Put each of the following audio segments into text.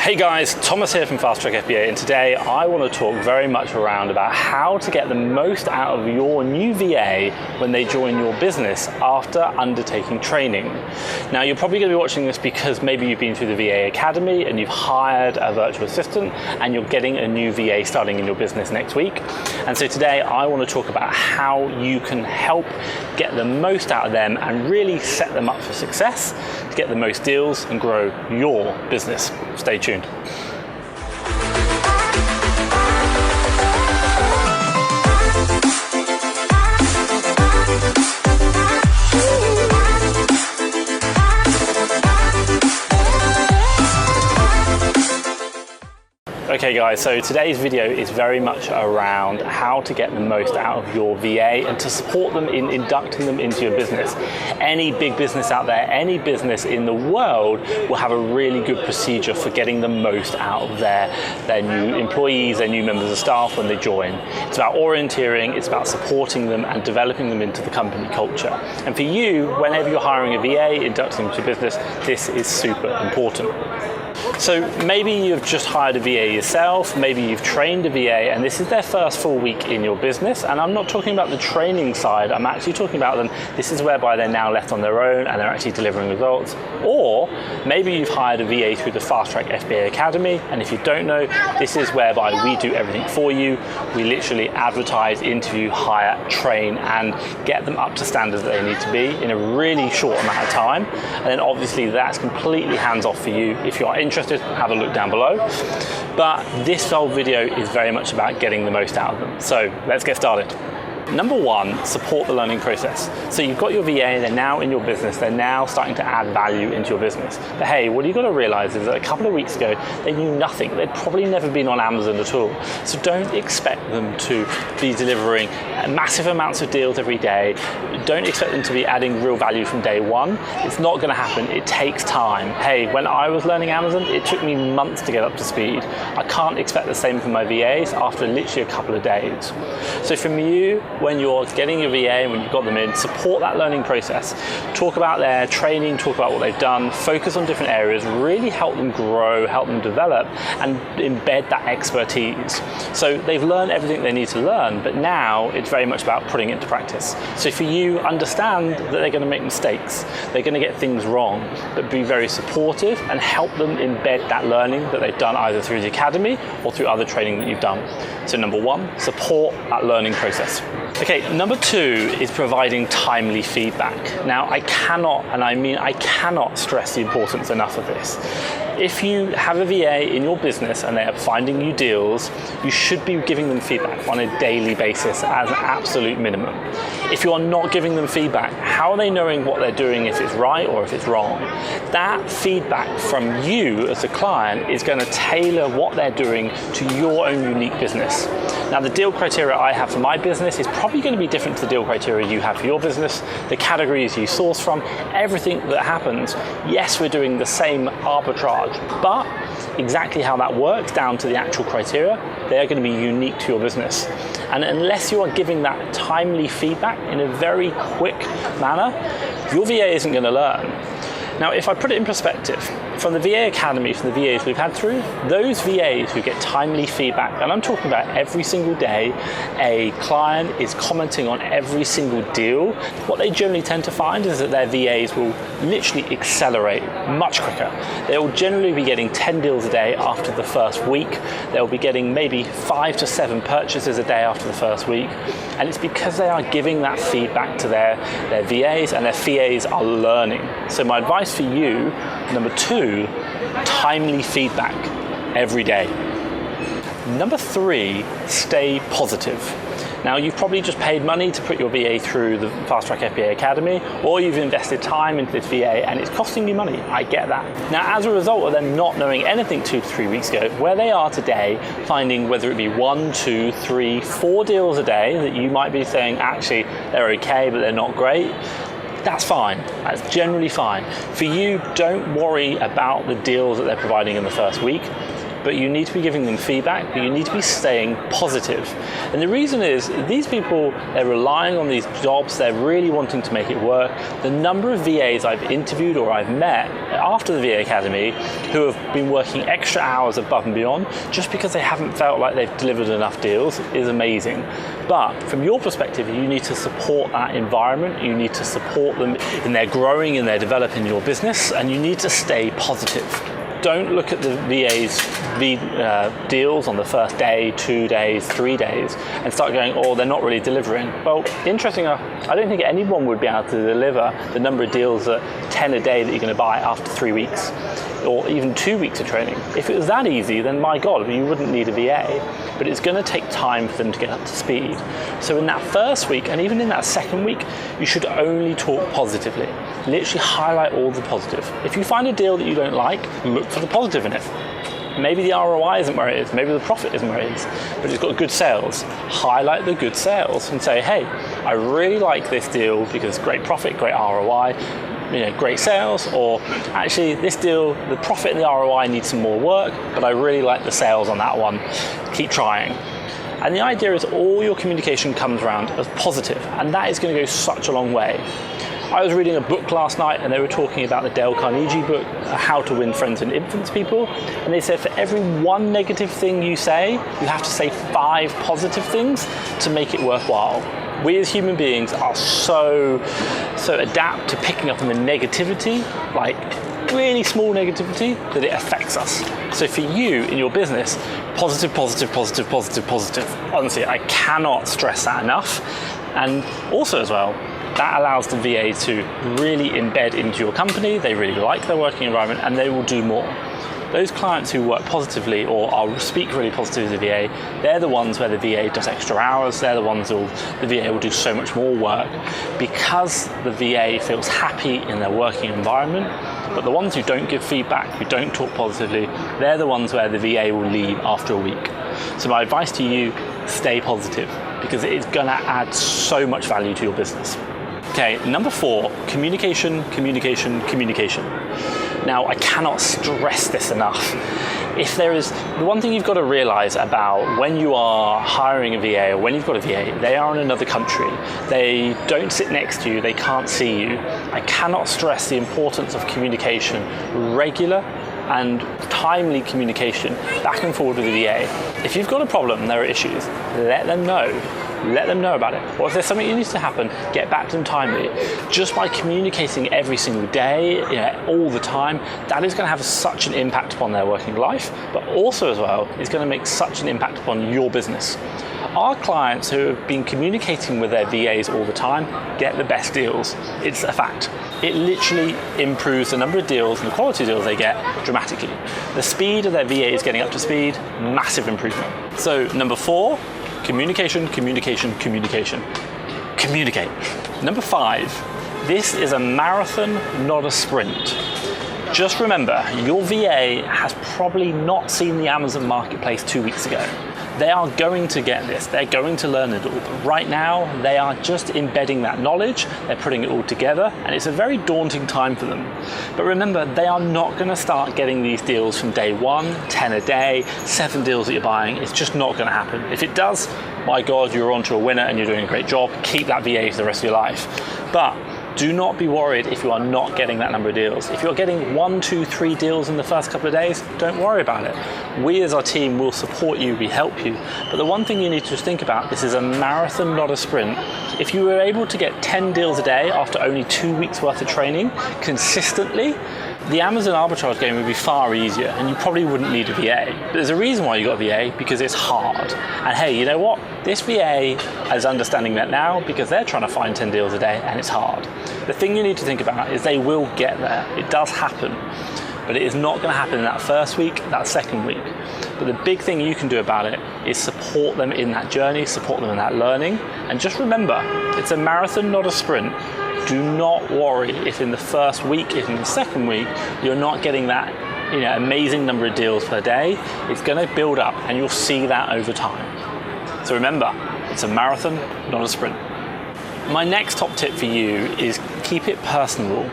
Hey guys, Thomas here from FastTrackFBA, and today I want to talk very much around about how to get the most out of your new VA when they join your business after undertaking training. Now you're probably going to be watching this because maybe you've been through the VA Academy and you've hired a virtual assistant and you're getting a new VA starting in your business next week. And so today I want to talk about how you can help get the most out of them and really set them up for success to get the most deals and grow your business. Stay tuned. Okay guys, so today's video is very much around how to get the most out of your VA and to support them in inducting them into your business. Any big business out there, any business in the world will have a really good procedure for getting the most out of their new employees, their new members of staff when they join. It's about orienteering, it's about supporting them and developing them into the company culture. And for you, whenever you're hiring a VA, inducting them into your business, this is super important. So maybe you've just hired a VA yourself, maybe you've trained a VA and this is their first full week in your business, and I'm not talking about the training side, I'm actually talking about them, this is whereby they're now left on their own and they're actually delivering results. Or maybe you've hired a VA through the FastTrackFBA Academy, and if you don't know, this is whereby we do everything for you. We literally advertise, interview, hire, train and get them up to standards that they need to be in a really short amount of time. And then obviously that's completely hands off for you. If you are interested, have a look down below. But this whole video is very much about getting the most out of them. So let's get started. Number one, support the learning process. So you've got your VA, they're now in your business, they're now starting to add value into your business. But hey, what you've got to realize is that a couple of weeks ago, they knew nothing. They'd probably never been on Amazon at all. So don't expect them to be delivering massive amounts of deals every day. Don't expect them to be adding real value from day one. It's not going to happen. It takes time. Hey, when I was learning Amazon, it took me months to get up to speed. I can't expect the same from my VAs after literally a couple of days. So from you, when you're getting your VA and when you've got them in, support that learning process. Talk about their training, talk about what they've done, focus on different areas, really help them grow, help them develop, and embed that expertise. So they've learned everything they need to learn, but now it's very much about putting it into practice. So for you, understand that they're going to make mistakes, they're going to get things wrong, but be very supportive and help them embed that learning that they've done either through the academy or through other training that you've done. So number one, support that learning process. Okay, number two is providing timely feedback. Now, I cannot, and I mean I cannot stress the importance enough of this. If you have a VA in your business and they are finding you deals, you should be giving them feedback on a daily basis as an absolute minimum. If you are not giving them feedback, how are they knowing what they're doing, if it's right or if it's wrong? That feedback from you as a client is going to tailor what they're doing to your own unique business. Now, the deal criteria I have for my business is probably going to be different to the deal criteria you have for your business, the categories you source from, everything that happens. Yes, we're doing the same arbitrage, but exactly how that works down to the actual criteria, they are going to be unique to your business. And unless you are giving that timely feedback in a very quick manner, your VA isn't going to learn. Now, if I put it in perspective, from the VA Academy, from the VAs we've had through, those VAs who get timely feedback, and I'm talking about every single day, a client is commenting on every single deal, what they generally tend to find is that their VAs will literally accelerate much quicker. They will generally be getting 10 deals a day after the first week. They'll be getting maybe 5 to 7 purchases a day after the first week. And it's because they are giving that feedback to their VAs, and their VAs are learning. So my advice for you, number two, timely feedback every day. Number three, stay positive. Now, you've probably just paid money to put your VA through the FastTrackFBA Academy, or you've invested time into this VA and it's costing you money. I get that. Now, as a result of them not knowing anything 2 to 3 weeks ago, where they are today, finding whether it be 1, 2, 3, 4 deals a day that you might be saying, actually, they're okay, but they're not great, that's fine. That's generally fine. For you, don't worry about the deals that they're providing in the first week. but you need to be giving them feedback, but you need to be staying positive. And the reason is, these people, they're relying on these jobs, they're really wanting to make it work. The number of VAs I've interviewed or I've met after the VA Academy who have been working extra hours above and beyond just because they haven't felt like they've delivered enough deals is amazing. But from your perspective, you need to support that environment, you need to support them in their growing and their developing your business, and you need to stay positive. Don't look at the VA's deals on the first day, 2 days, 3 days, and start going, oh, they're not really delivering. Well, interesting enough, I don't think anyone would be able to deliver the number of deals at 10 a day that you're going to buy after 3 weeks, or even 2 weeks of training. If it was that easy, then my God, you wouldn't need a VA. But it's going to take time for them to get up to speed. So in that first week, and even in that second week, you should only talk positively. Literally highlight all the positive. If you find a deal that you don't like, look for the positive in it. Maybe the ROI isn't where it is, maybe the profit isn't where it is, but it's got good sales. Highlight the good sales and say, hey, I really like this deal because great profit, great ROI, great sales, or actually this deal, the profit and the ROI need some more work, but I really like the sales on that one. Keep trying. And the idea is all your communication comes around as positive, and that is going to go such a long way. I was reading a book last night and they were talking about the Dale Carnegie book, How to Win Friends and Influence People, and they said for every one negative thing you say, you have to say 5 positive things to make it worthwhile. We as human beings are so adapt to picking up on the negativity, like really small negativity, that it affects us. So for you in your business, positive, positive, positive, positive, positive. Honestly, I cannot stress that enough. And also as well, that allows the VA to really embed into your company. They really like their working environment and they will do more. Those clients who work positively or speak really positively to the VA, they're the ones where the VA does extra hours. They're the ones who the VA will do so much more work because the VA feels happy in their working environment. But the ones who don't give feedback, who don't talk positively, they're the ones where the VA will leave after a week. So my advice to you, stay positive because it's going to add so much value to your business. Okay, number 4, communication, communication, communication. Now, I cannot stress this enough. If there is, the one thing you've got to realize about when you are hiring a VA or when you've got a VA, they are in another country. They don't sit next to you, they can't see you. I cannot stress the importance of communication, regular and timely communication back and forward with the VA. If you've got a problem and there are issues, let them know. Let them know about it. Or if there's something that needs to happen, get back to them timely. Just by communicating every single day, all the time, that is going to have such an impact upon their working life, but also as well, it's going to make such an impact upon your business. Our clients who have been communicating with their VAs all the time get the best deals. It's a fact. It literally improves the number of deals and the quality of deals they get dramatically. The speed of their VAs getting up to speed, massive improvement. So number 4, communication, communication, communication. Communicate. Number 5, this is a marathon, not a sprint. Just remember, your VA has probably not seen the Amazon marketplace 2 weeks ago. They are going to get this, they're going to learn it all. But right now, they are just embedding that knowledge, they're putting it all together, and it's a very daunting time for them. But remember, they are not going to start getting these deals from day 1, 10 a day, 7 deals that you're buying. It's just not going to happen. If it does, my God, you're on to a winner and you're doing a great job. Keep that VA for the rest of your life. But do not be worried if you are not getting that number of deals. If you're getting 1, 2, 3 deals in the first couple of days, don't worry about it. We as our team will support you, we help you. But the one thing you need to think about, this is a marathon, not a sprint. If you were able to get 10 deals a day after only 2 weeks worth of training consistently, the Amazon arbitrage game would be far easier and you probably wouldn't need a VA. But there's a reason why you got a VA, because it's hard. And hey, you know what? This VA is understanding that now because they're trying to find 10 deals a day and it's hard. The thing you need to think about is they will get there. It does happen. But it is not going to happen in that first week, that second week. But the big thing you can do about it is support them in that journey, support them in that learning. And just remember, it's a marathon, not a sprint. Do not worry if in the first week, if in the second week, you're not getting that amazing number of deals per day. It's going to build up and you'll see that over time. So remember, it's a marathon, not a sprint. My next top tip for you is keep it personal.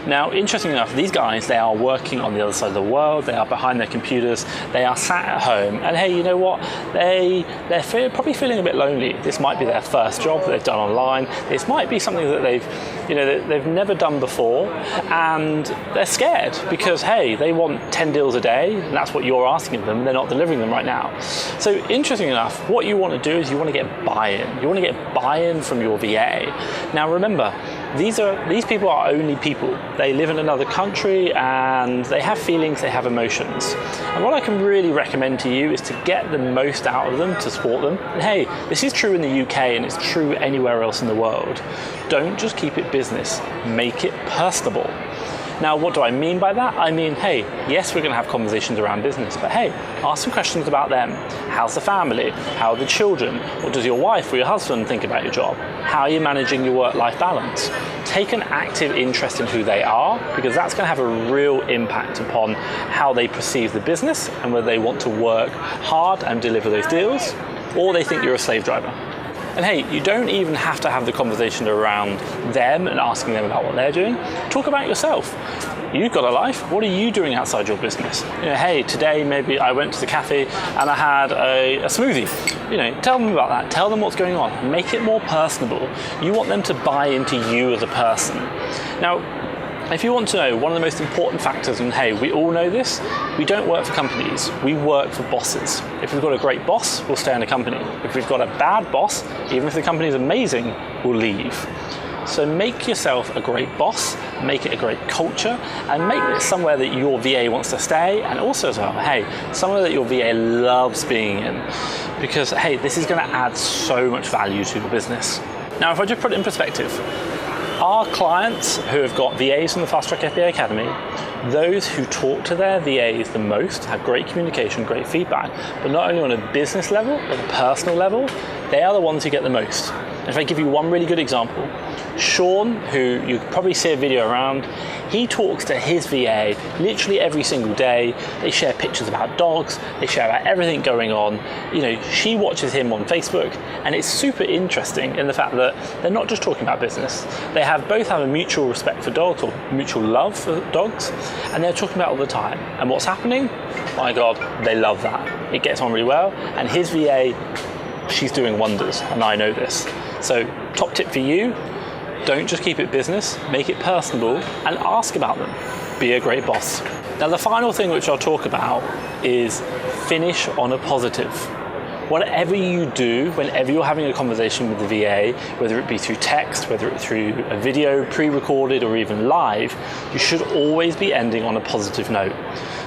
Now, interestingly enough, these guys, they are working on the other side of the world, they are behind their computers, they are sat at home, and hey, you know what? They're probably feeling a bit lonely. This might be their first job that they've done online. This might be something that they've never done before, and they're scared because, hey, they want 10 deals a day, and that's what you're asking of them, and they're not delivering them right now. So interestingly enough, what you want to do is you want to get buy-in. You want to get buy-in from your VA. Now remember, these people are only people. They live in another country and they have feelings, they have emotions. And what I can really recommend to you is to get the most out of them, to support them. And hey, this is true in the UK and it's true anywhere else in the world. Don't just keep it business, make it personable. Now, what do I mean by that? I mean, hey, yes, we're going to have conversations around business, but hey, ask some questions about them. How's the family? How are the children? What does your wife or your husband think about your job? How are you managing your work-life balance? Take an active interest in who they are, because that's going to have a real impact upon how they perceive the business and whether they want to work hard and deliver those deals, or they think you're a slave driver. And hey, you don't even have to have the conversation around them and asking them about what they're doing. Talk about yourself. You've got a life. What are you doing outside your business? Hey, today maybe I went to the cafe and I had a smoothie. Tell them about that. Tell them what's going on. Make it more personable. You want them to buy into you as a person. Now, if you want to know one of the most important factors, and hey, we all know this, we don't work for companies, we work for bosses. If we've got a great boss, we'll stay in the company. If we've got a bad boss, even if the company is amazing, we'll leave. So make yourself a great boss, make it a great culture, and make it somewhere that your VA wants to stay, and also as well, hey, somewhere that your VA loves being in. Because hey, this is going to add so much value to the business. Now, if I just put it in perspective, our clients who have got VAs from the FastTrackFBA Academy, those who talk to their VAs the most, have great communication, great feedback, but not only on a business level, but a personal level, they are the ones who get the most. And if I give you one really good example, Sean, who you probably see a video around, he talks to his VA literally every single day. They share pictures about dogs, they share about everything going on. She watches him on Facebook, and it's super interesting in the fact that they're not just talking about business. They both have a mutual respect for dogs, or mutual love for dogs, and they're talking about it all the time. And what's happening? My God, they love that. It gets on really well, and his VA, she's doing wonders, and I know this. So top tip for you, don't just keep it business, make it personable, and ask about them. Be a great boss. Now, the final thing which I'll talk about is finish on a positive. Whatever you do, whenever you're having a conversation with the VA, whether it be through text, whether it's through a video, pre-recorded, or even live, you should always be ending on a positive note.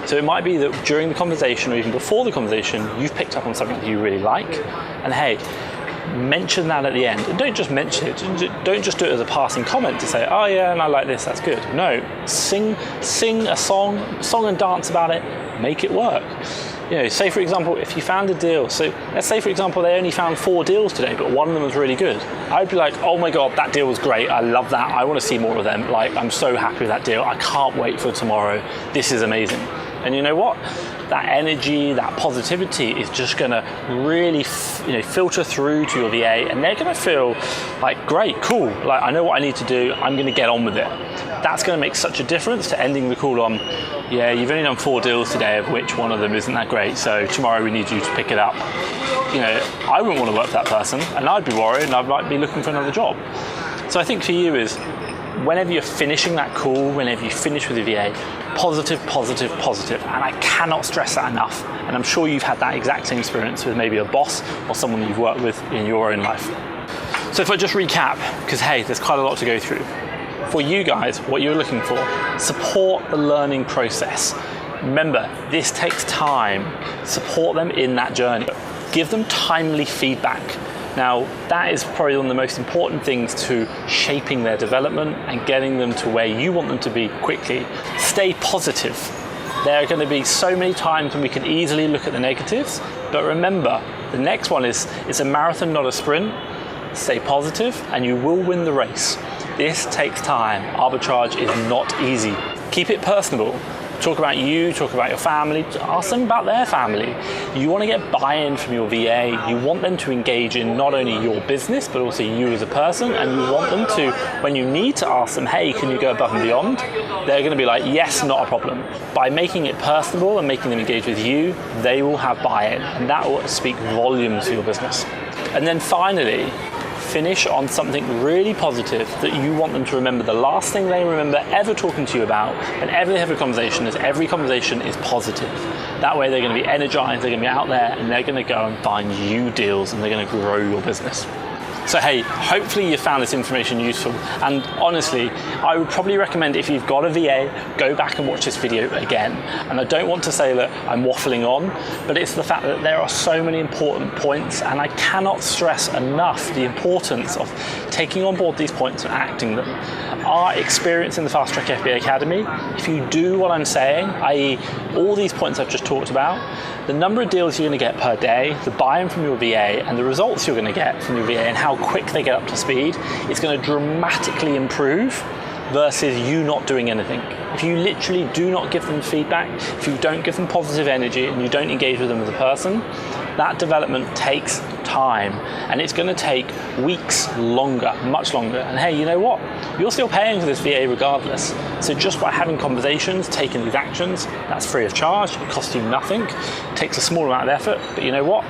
So it might be that during the conversation, or even before the conversation, you've picked up on something that you really like, and hey, mention that at the end. And don't just mention it. Don't just do it as a passing comment to say, oh yeah, and I like this, that's good. No, sing a song and dance about it, make it work. Say for example, if you found a deal, so let's say for example, they only found 4 deals today, but one of them was really good. I'd be like, oh my God, that deal was great. I love that. I want to see more of them. I'm so happy with that deal. I can't wait for tomorrow. This is amazing. And you know what? That energy, that positivity is just going to really, filter through to your VA, and they're going to feel like, great, cool. I know what I need to do. I'm going to get on with it. That's going to make such a difference to ending the call on, yeah, you've only done 4 deals today, of which one of them isn't that great. So tomorrow we need you to pick it up. I wouldn't want to work for that person, and I'd be worried, and I might be looking for another job. So I think for you is, whenever you're finishing that call, whenever you finish with your VA, positive, positive, positive. And I cannot stress that enough. And I'm sure you've had that exact same experience with maybe a boss or someone you've worked with in your own life. So if I just recap, because hey, there's quite a lot to go through. For you guys, what you're looking for, support the learning process. Remember, this takes time. Support them in that journey. Give them timely feedback. Now, that is probably one of the most important things to shaping their development and getting them to where you want them to be quickly. Stay positive. There are going to be so many times when we can easily look at the negatives, but remember, the next one is, it's a marathon, not a sprint. Stay positive and you will win the race. This takes time. Arbitrage is not easy. Keep it personable. Talk about you, talk about your family, ask them about their family. You want to get buy-in from your VA. You want them to engage in not only your business, but also you as a person, and you want them to, when you need to ask them, hey, can you go above and beyond? They're going to be like, yes, not a problem. By making it personable and making them engage with you, they will have buy-in, and that will speak volumes for your business. And then finally, finish on something really positive that you want them to remember. The last thing they remember ever talking to you about, and every conversation is positive. That way they're going to be energized, they're going to be out there, and they're going to go and find you deals, and they're going to grow your business. So hey, hopefully you found this information useful, and honestly, I would probably recommend, if you've got a VA, go back and watch this video again. And I don't want to say that I'm waffling on, but it's the fact that there are so many important points, and I cannot stress enough the importance of taking on board these points and acting them. Our experience in the FastTrackFBA Academy, if you do what I'm saying, i.e. all these points I've just talked about, the number of deals you're going to get per day, the buy-in from your VA, and the results you're going to get from your VA, and how quick they get up to speed, it's going to dramatically improve versus you not doing anything. If you literally do not give them feedback, if you don't give them positive energy, and you don't engage with them as a person, that development takes time, and it's going to take weeks longer, much longer. And hey, you know what? You're still paying for this VA regardless. So just by having conversations, taking these actions, that's free of charge. It costs you nothing. It takes a small amount of effort, but you know what?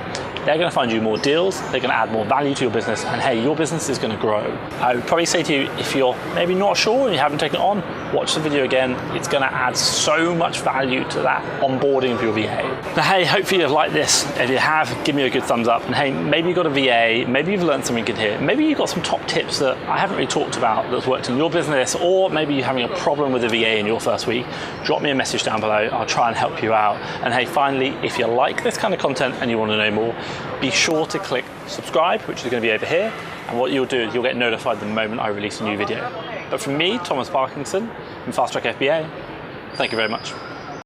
They're going to find you more deals, they're going to add more value to your business, and hey, your business is going to grow. I would probably say to you, if you're maybe not sure and you haven't taken it on, watch the video again. It's going to add so much value to that onboarding of your VA. Now, hey, hopefully you've liked this. If you have, give me a good thumbs up. And hey, maybe you've got a VA, maybe you've learned something good here. Maybe you've got some top tips that I haven't really talked about that's worked in your business, or maybe you're having a problem with a VA in your first week. Drop me a message down below. I'll try and help you out. And hey, finally, if you like this kind of content and you want to know more, be sure to click subscribe, which is going to be over here, and what you'll do is you'll get notified the moment I release a new video. But from me, Thomas Parkinson, from FastTrackFBA, thank you very much.